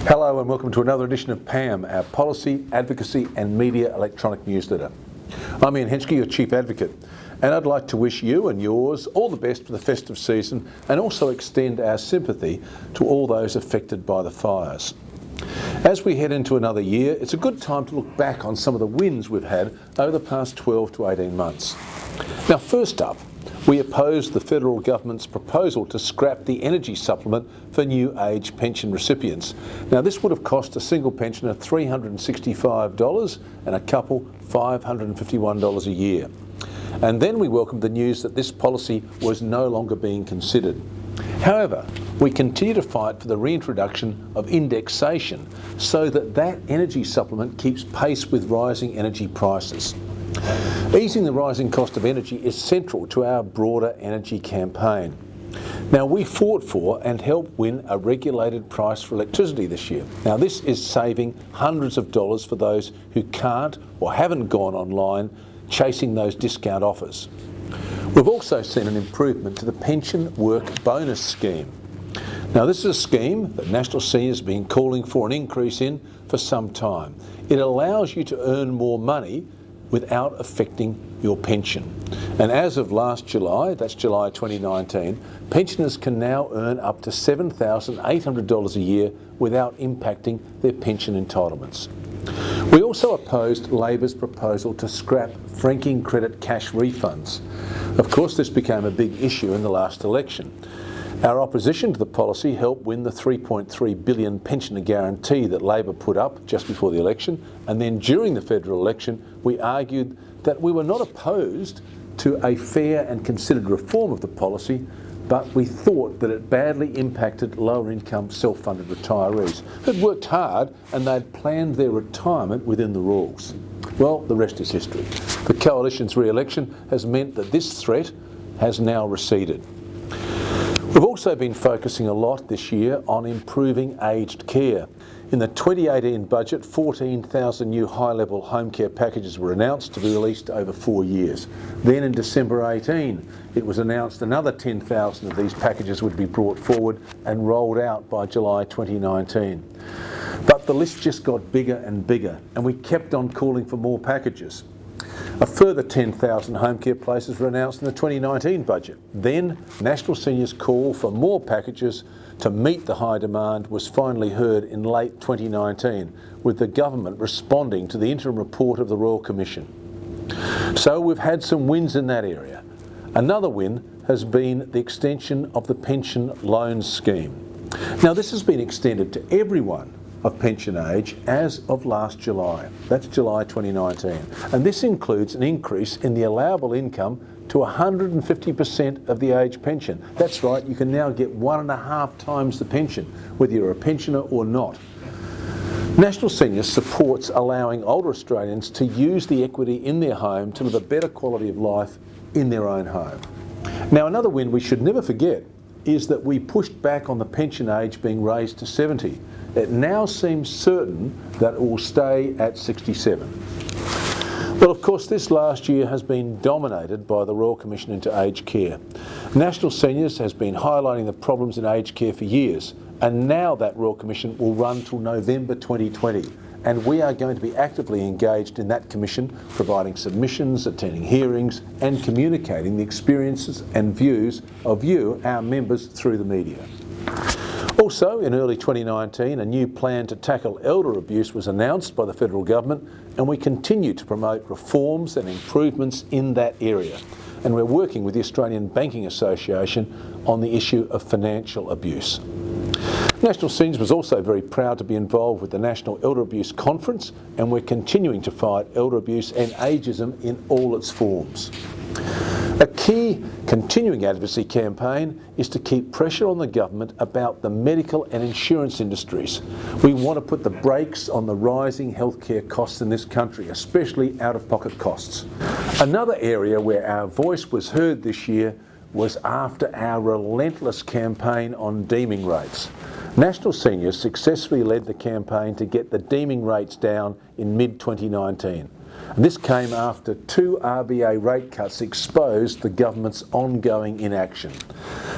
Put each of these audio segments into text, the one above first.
Hello and welcome to another edition of PAM, our Policy, Advocacy and Media electronic newsletter. I'm Ian Henschke, your Chief Advocate, and I'd like to wish you and yours all the best for the festive season and also extend our sympathy to all those affected by the fires. As we head into another year, it's a good time to look back on some of the wins we've had over the past 12 to 18 months. Now, first up, we opposed the federal government's proposal to scrap the energy supplement for new age pension recipients. Now, this would have cost a single pensioner $365 and a couple $551 a year. And then we welcomed the news that this policy was no longer being considered. However, we continue to fight for the reintroduction of indexation so that that energy supplement keeps pace with rising energy prices. Easing the rising cost of energy is central to our broader energy campaign. Now, we fought for and helped win a regulated price for electricity this year. Now, this is saving hundreds of dollars for those who can't or haven't gone online chasing those discount offers. We've also seen an improvement to the pension work bonus scheme. Now, this is a scheme that National Seniors have been calling for an increase in for some time. It allows you to earn more money without affecting your pension. And as of last July, that's July 2019, pensioners can now earn up to $7,800 a year without impacting their pension entitlements. We also opposed Labor's proposal to scrap franking credit cash refunds. Of course, this became a big issue in the last election. Our opposition to the policy helped win the $3.3 billion pensioner guarantee that Labor put up just before the election, and then during the federal election we argued that we were not opposed to a fair and considered reform of the policy, but we thought that it badly impacted lower income self-funded retirees who'd worked hard and they'd planned their retirement within the rules. Well, the rest is history. The Coalition's re-election has meant that this threat has now receded. We've also been focusing a lot this year on improving aged care. In the 2018 budget, 14,000 new high-level home care packages were announced to be released over 4 years. Then in December 18, it was announced another 10,000 of these packages would be brought forward and rolled out by July 2019. But the list just got bigger and bigger, and we kept on calling for more packages. A further 10,000 home care places were announced in the 2019 budget. Then, National Seniors' call for more packages to meet the high demand was finally heard in late 2019, with the government responding to the interim report of the Royal Commission. So we've had some wins in that area. Another win has been the extension of the pension loan scheme. Now, this has been extended to everyone of pension age as of last July. That's July 2019. And this includes an increase in the allowable income to 150% of the age pension. That's right, you can now get 1.5 times the pension, whether you're a pensioner or not. National Seniors supports allowing older Australians to use the equity in their home to live a better quality of life in their own home. Now, another win we should never forget is that we pushed back on the pension age being raised to 70. It now seems certain that it will stay at 67. Well, of course, this last year has been dominated by the Royal Commission into Aged Care. National Seniors has been highlighting the problems in aged care for years, and now that Royal Commission will run till November 2020. And we are going to be actively engaged in that commission, providing submissions, attending hearings, and communicating the experiences and views of you, our members, through the media. Also, in early 2019, a new plan to tackle elder abuse was announced by the federal government, and we continue to promote reforms and improvements in that area. And we're working with the Australian Banking Association on the issue of financial abuse. National Seniors was also very proud to be involved with the National Elder Abuse Conference, and we're continuing to fight elder abuse and ageism in all its forms. A key continuing advocacy campaign is to keep pressure on the government about the medical and insurance industries. We want to put the brakes on the rising healthcare costs in this country, especially out-of-pocket costs. Another area where our voice was heard this year was after our relentless campaign on deeming rates. National Seniors successfully led the campaign to get the deeming rates down in mid-2019. And this came after 2 RBA rate cuts exposed the government's ongoing inaction.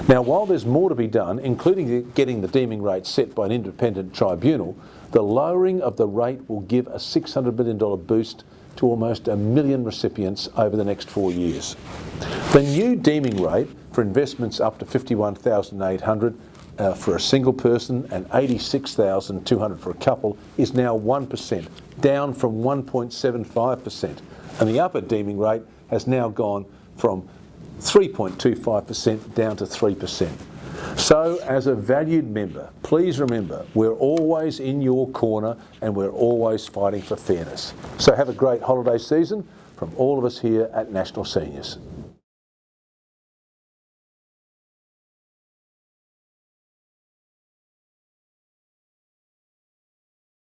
Now, while there's more to be done, including getting the deeming rate set by an independent tribunal, the lowering of the rate will give a $600 million boost to almost 1 million recipients over the next 4 years. The new deeming rate for investments up to $51,800 for a single person and $86,200 for a couple is now 1%, down from 1.75%. And the upper deeming rate has now gone from 3.25% down to 3%. So, as a valued member, please remember, we're always in your corner and we're always fighting for fairness. So have a great holiday season from all of us here at National Seniors.